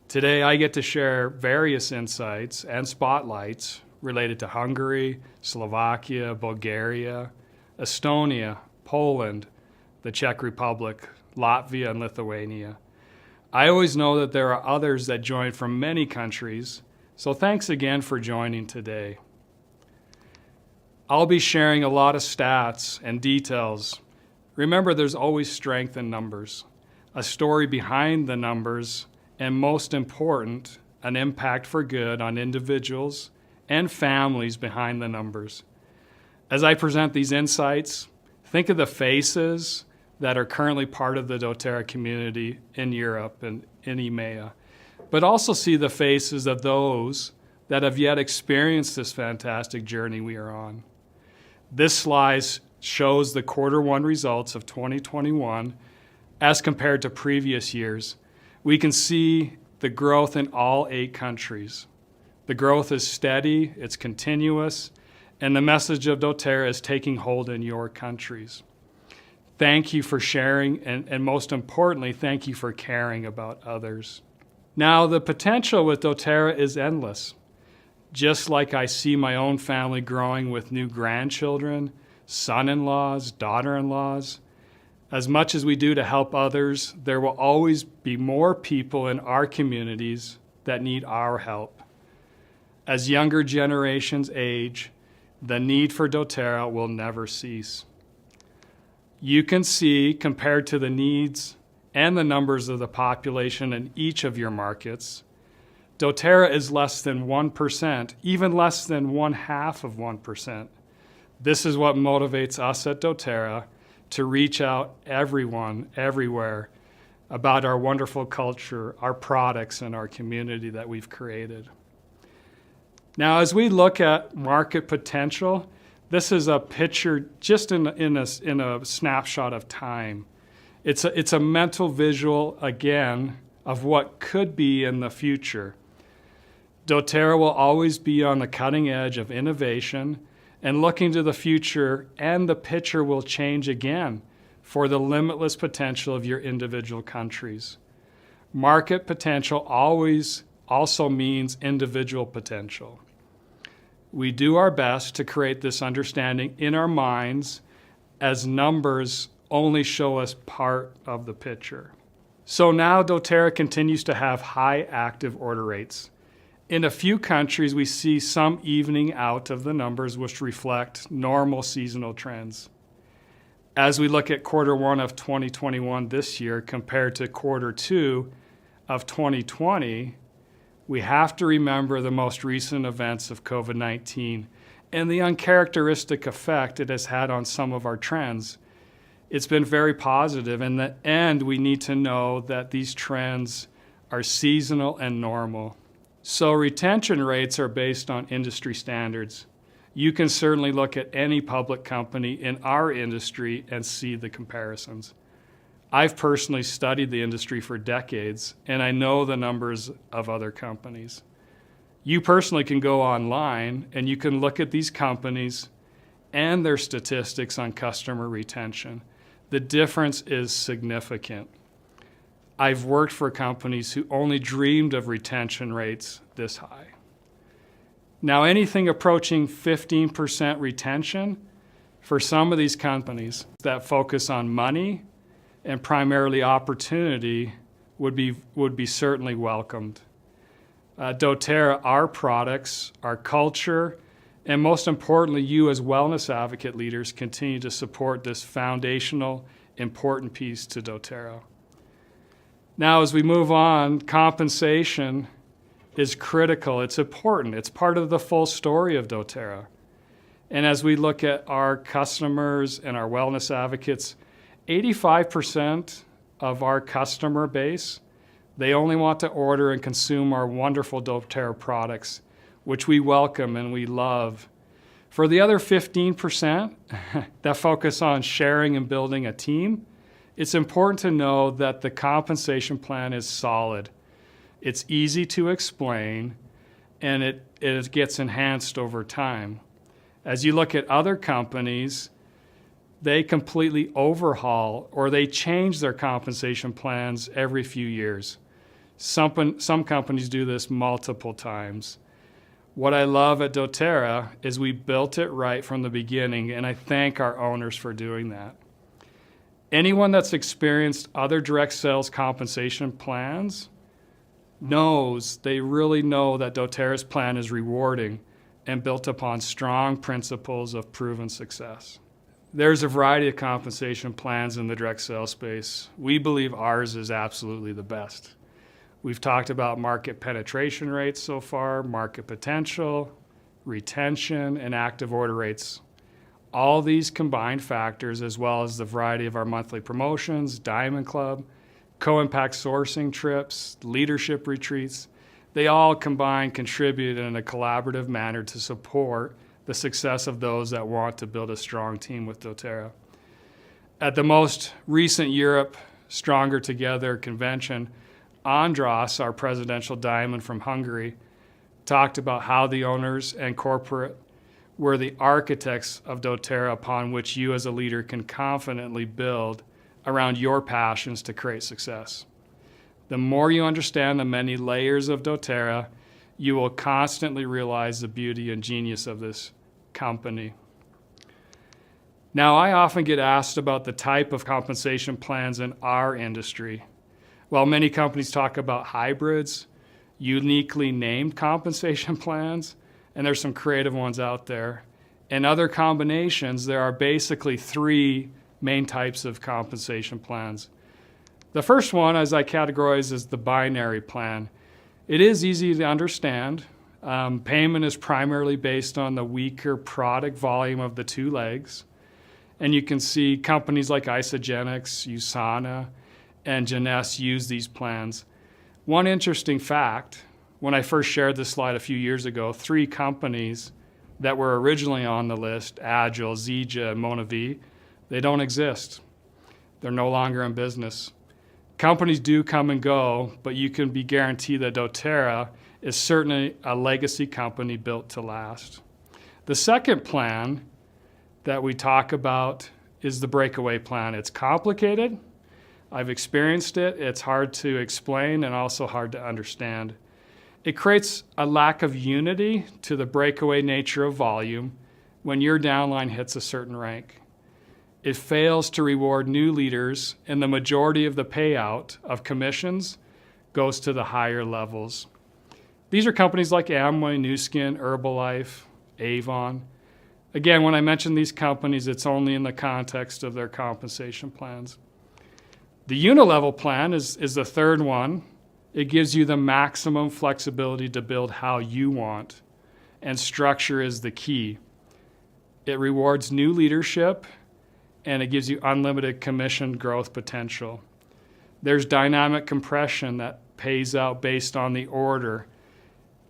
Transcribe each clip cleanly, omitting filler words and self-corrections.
Today, I get to share various insights and spotlights related to Hungary, Slovakia, Bulgaria, Estonia, Poland, the Czech Republic, Latvia, and Lithuania. I always know that there are others that join from many countries, so thanks again for joining today. I'll be sharing a lot of stats and details. Remember, there's always strength in numbers, a story behind the numbers, and most important, an impact for good on individuals and families behind the numbers. As I present these insights, think of the faces that are currently part of the doTERRA community in Europe and in EMEA, but also see the faces of those that have yet experienced this fantastic journey we are on. This slide shows the Q1 results of 2021 as compared to previous years. We can see the growth in all 8 countries. The growth is steady, it's continuous, and the message of doTERRA is taking hold in your countries. Thank you for sharing, and most importantly, thank you for caring about others. Now, the potential with doTERRA is endless. Just like I see my own family growing with new grandchildren, son-in-laws, daughter-in-laws, as much as we do to help others, there will always be more people in our communities that need our help. As younger generations age, the need for doTERRA will never cease. You can see, compared to the needs and the numbers of the population in each of your markets, doTERRA is less than 1%, even less than 0.5%. This is what motivates us at doTERRA to reach out everyone, everywhere, about our wonderful culture, our products, and our community that we've created. Now, as we look at market potential, this is a picture just in a snapshot of time. It's a mental visual, again, of what could be in the future. doTERRA will always be on the cutting edge of innovation and looking to the future, and the picture will change again for the limitless potential of your individual countries. Market potential always also means individual potential. We do our best to create this understanding in our minds, as numbers only show us part of the picture. So now doTERRA continues to have high active order rates. In a few countries, we see some evening out of the numbers which reflect normal seasonal trends. As we look at Q1 of 2021 this year compared to Q2 of 2020, we have to remember the most recent events of COVID-19 and the uncharacteristic effect it has had on some of our trends. It's been very positive, and we need to know that these trends are seasonal and normal. So retention rates are based on industry standards. You can certainly look at any public company in our industry and see the comparisons. I've personally studied the industry for decades, and I know the numbers of other companies. You personally can go online and you can look at these companies and their statistics on customer retention. The difference is significant. I've worked for companies who only dreamed of retention rates this high. Now, anything approaching 15% retention for some of these companies that focus on money and primarily opportunity would be certainly welcomed. doTERRA, our products, our culture, and most importantly, you as wellness advocate leaders continue to support this foundational, important piece to doTERRA. Now, as we move on, compensation is critical. It's important. It's part of the full story of doTERRA. And as we look at our customers and our wellness advocates, 85% of our customer base, they only want to order and consume our wonderful doTERRA products, which we welcome and we love. For the other 15% that focus on sharing and building a team, it's important to know that the compensation plan is solid. It's easy to explain, and it gets enhanced over time. As you look at other companies, they completely overhaul or they change their compensation plans every few years. Some companies do this multiple times. What I love at doTERRA is we built it right from the beginning, and I thank our owners for doing that. Anyone that's experienced other direct sales compensation plans knows, they really know that doTERRA's plan is rewarding and built upon strong principles of proven success. There's a variety of compensation plans in the direct sales space. We believe ours is absolutely the best. We've talked about market penetration rates so far, market potential, retention, and active order rates. All these combined factors, as well as the variety of our monthly promotions, Diamond Club, co-impact sourcing trips, leadership retreats, they all combine contribute in a collaborative manner to support the success of those that want to build a strong team with doTERRA. At the most recent Europe Stronger Together convention, Andras, our presidential diamond from Hungary, talked about how the owners and corporate were the architects of doTERRA upon which you as a leader can confidently build around your passions to create success. The more you understand the many layers of doTERRA, you will constantly realize the beauty and genius of this company. Now, I often get asked about the type of compensation plans in our industry. While many companies talk about hybrids, uniquely named compensation plans, and there's some creative ones out there, and other combinations, there are basically three main types of compensation plans. The first one, as I categorize, is the binary plan. It is easy to understand. Payment is primarily based on the weaker product volume of the two legs. And you can see companies like Isagenix, USANA, and Jeunesse use these plans. One interesting fact, when I first shared this slide a few years ago, 3 companies that were originally on the list, Agile, Zija, and MonaV, they don't exist. They're no longer in business. Companies do come and go, but you can be guaranteed that doTERRA is certainly a legacy company built to last. The second plan that we talk about is the breakaway plan. It's complicated. I've experienced it. It's hard to explain and also hard to understand. It creates a lack of unity to the breakaway nature of volume when your downline hits a certain rank. It fails to reward new leaders, and the majority of the payout of commissions goes to the higher levels. These are companies like Amway, Nu Skin, Herbalife, Avon. Again, when I mention these companies, it's only in the context of their compensation plans. The unilevel plan is the third one. It gives you the maximum flexibility to build how you want, and structure is the key. It rewards new leadership, and it gives you unlimited commission growth potential. There's dynamic compression that pays out based on the order.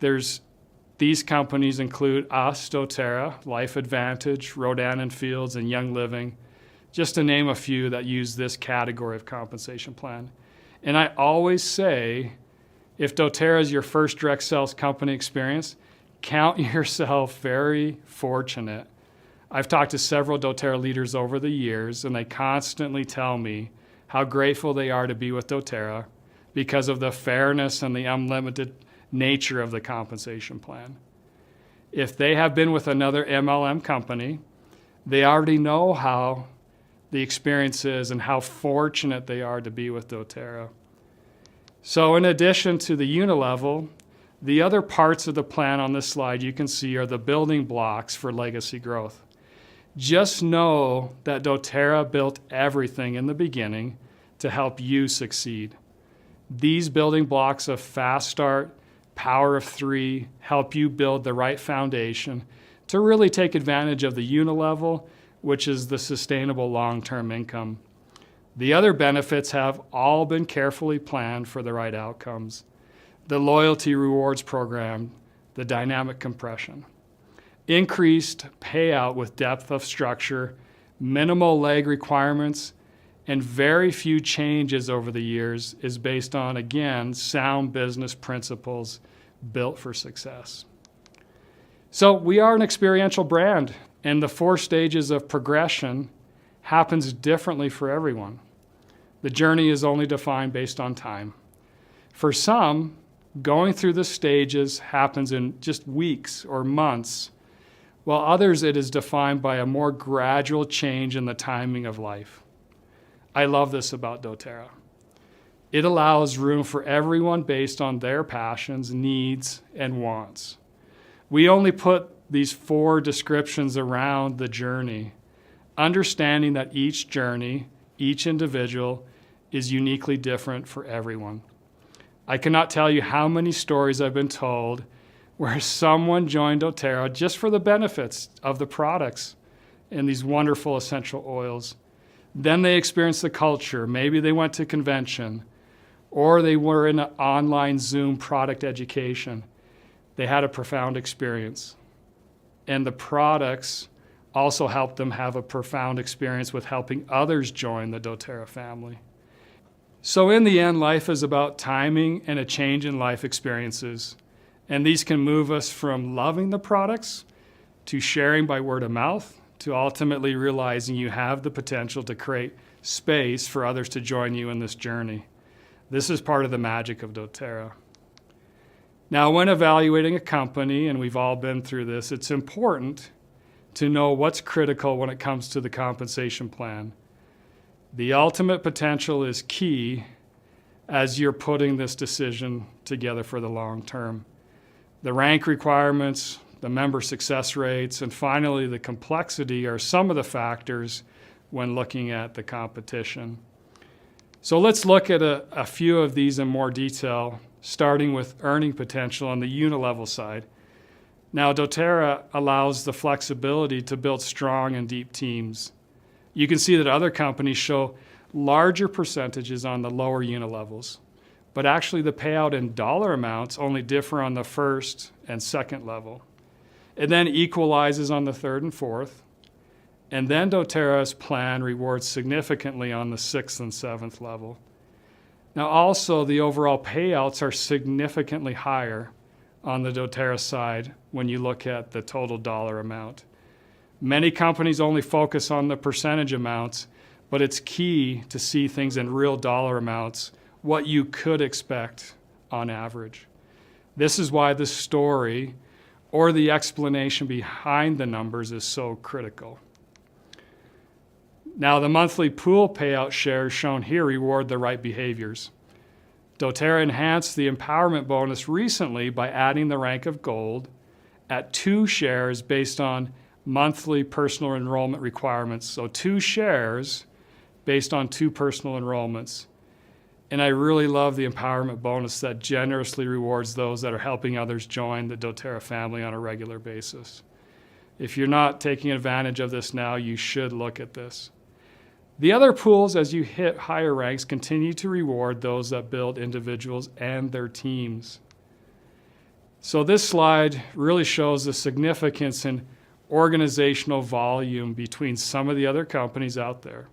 These companies include us, doTERRA, Life Advantage, Rodan and Fields, and Young Living, just to name a few that use this category of compensation plan. And I always say, if doTERRA is your first direct sales company experience, count yourself very fortunate. I've talked to several doTERRA leaders over the years, and they constantly tell me how grateful they are to be with doTERRA because of the fairness and the unlimited nature of the compensation plan. If they have been with another MLM company, they already know how the experience is and how fortunate they are to be with doTERRA. So in addition to the unilevel, the other parts of the plan on this slide you can see are the building blocks for legacy growth. Just know that doTERRA built everything in the beginning to help you succeed. These building blocks of fast start, power of 3 help you build the right foundation to really take advantage of the unilevel, which is the sustainable long-term income. The other benefits have all been carefully planned for the right outcomes. The loyalty rewards program, the dynamic compression, increased payout with depth of structure, minimal leg requirements, and very few changes over the years is based on, again, sound business principles built for success. So we are an experiential brand, and the 4 stages of progression happens differently for everyone. The journey is only defined based on time. For some, going through the stages happens in just weeks or months, while others it is defined by a more gradual change in the timing of life. I love this about doTERRA. It allows room for everyone based on their passions, needs, and wants. We only put these 4 descriptions around the journey, understanding that each journey, each individual, is uniquely different for everyone. I cannot tell you how many stories I've been told where someone joined doTERRA just for the benefits of the products and these wonderful essential oils. Then they experienced the culture. Maybe they went to convention, or they were in an online Zoom product education. They had a profound experience. And the products also helped them have a profound experience with helping others join the doTERRA family. So in the end, life is about timing and a change in life experiences. And these can move us from loving the products to sharing by word of mouth to ultimately realizing you have the potential to create space for others to join you in this journey. This is part of the magic of doTERRA. Now, when evaluating a company, and we've all been through this, it's important to know what's critical when it comes to the compensation plan. The ultimate potential is key as you're putting this decision together for the long term. The rank requirements, the member success rates, and finally the complexity are some of the factors when looking at the competition. So let's look at a few of these in more detail, starting with earning potential on the unilevel side. Now, doTERRA allows the flexibility to build strong and deep teams. You can see that other companies show larger percentages on the lower unilevels, but actually the payout in dollar amounts only differ on the first and second level. It then equalizes on the third and fourth, and then doTERRA's plan rewards significantly on the 6th and 7th level. Now also the overall payouts are significantly higher on the doTERRA side when you look at the total dollar amount. Many companies only focus on the percentage amounts, but it's key to see things in real dollar amounts, what you could expect on average. This is why the story or the explanation behind the numbers is so critical. Now, the monthly pool payout shares shown here reward the right behaviors. doTERRA enhanced the empowerment bonus recently by adding the rank of gold at 2 shares based on monthly personal enrollment requirements. So 2 shares based on 2 personal enrollments. And I really love the empowerment bonus that generously rewards those that are helping others join the doTERRA family on a regular basis. If you're not taking advantage of this now, you should look at this. The other pools, as you hit higher ranks, continue to reward those that build individuals and their teams. So this slide really shows the significance in organizational volume between some of the other companies out there.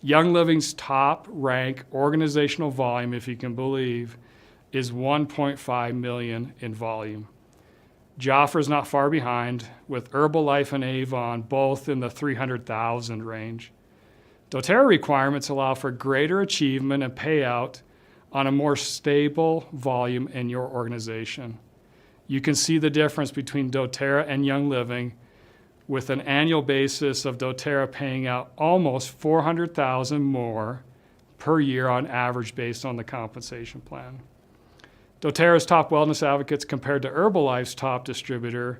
Young Living's top rank organizational volume, if you can believe, is 1.5 million in volume. Jafra's not far behind, with Herbalife and Avon both in the 300,000 range. doTERRA requirements allow for greater achievement and payout on a more stable volume in your organization. You can see the difference between doTERRA and Young Living, with an annual basis of doTERRA paying out almost 400,000 more per year on average based on the compensation plan. doTERRA's top wellness advocates compared to Herbalife's top distributor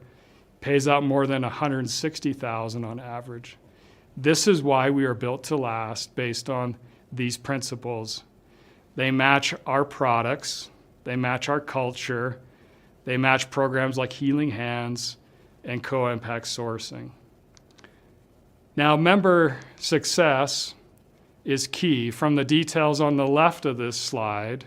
pays out more than 160,000 on average. This is why we are built to last based on these principles. They match our products, they match our culture, they match programs like Healing Hands and co-impact sourcing. Now, member success is key. From the details on the left of this slide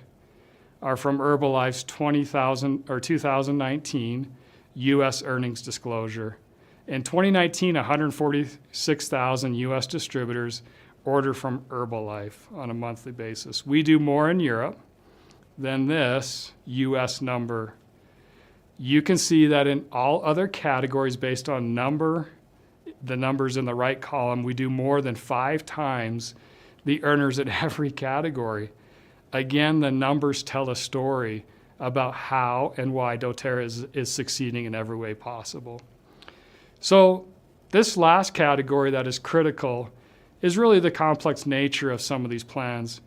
are from Herbalife's 2019 U.S. earnings disclosure. In 2019, 146,000 U.S. distributors order from Herbalife on a monthly basis. We do more in Europe than this U.S. number. You can see that in all other categories based on the numbers in the right column, we do more than 5 times the earners in every category. Again, the numbers tell a story about how and why doTERRA is succeeding in every way possible. So this last category that is critical is really the complex nature of some of these plans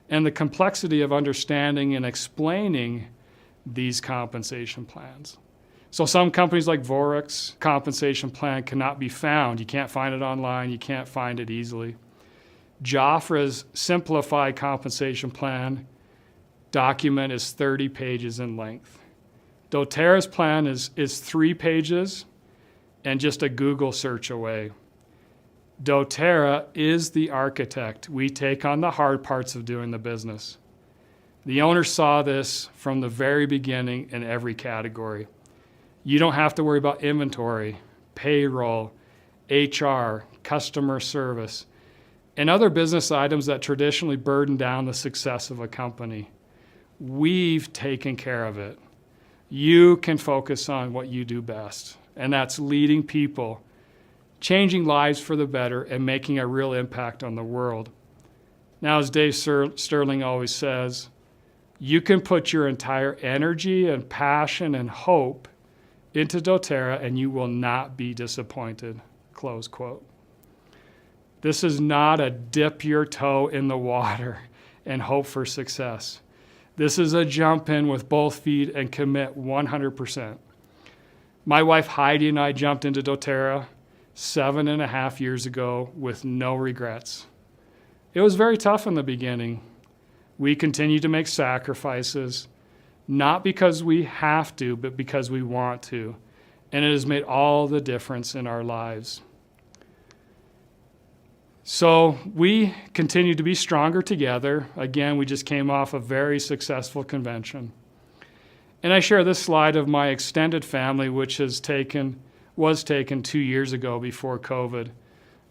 and the complexity of understanding and explaining these compensation plans. So some companies like Vorex's compensation plan cannot be found. You can't find it online. You can't find it easily. Jafra's simplified compensation plan document is 30 pages in length. doTERRA's plan is 3 pages and just a Google search away. doTERRA is the architect. We take on the hard parts of doing the business. The owner saw this from the very beginning in every category. You don't have to worry about inventory, payroll, HR, customer service, and other business items that traditionally burden down the success of a company. We've taken care of it. You can focus on what you do best, and that's leading people, changing lives for the better, and making a real impact on the world. Now, as Dave Sterling always says, you can put your entire energy and passion and hope into doTERRA and you will not be disappointed, close quote. This is not a dip your toe in the water and hope for success. This is a jump in with both feet and commit 100%. My wife Heidi and I jumped into doTERRA 7.5 years ago with no regrets. It was very tough in the beginning. We continue to make sacrifices, not because we have to, but because we want to. And it has made all the difference in our lives. So we continue to be stronger together. Again, we just came off a very successful convention. And I share this slide of my extended family, which was taken 2 years ago before COVID.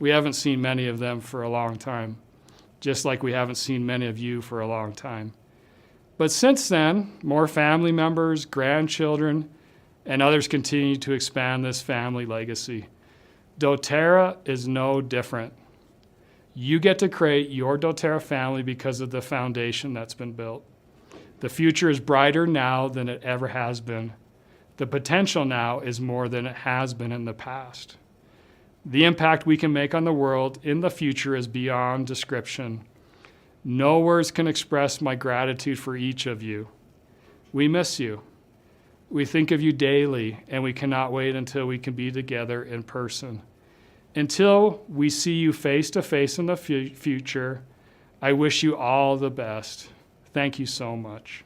We haven't seen many of them for a long time, just like we haven't seen many of you for a long time. But since then, more family members, grandchildren, and others continue to expand this family legacy. doTERRA is no different. You get to create your doTERRA family because of the foundation that's been built. The future is brighter now than it ever has been. The potential now is more than it has been in the past. The impact we can make on the world in the future is beyond description. No words can express my gratitude for each of you. We miss you. We think of you daily, and we cannot wait until we can be together in person. Until we see you face to face in the future, I wish you all the best. Thank you so much.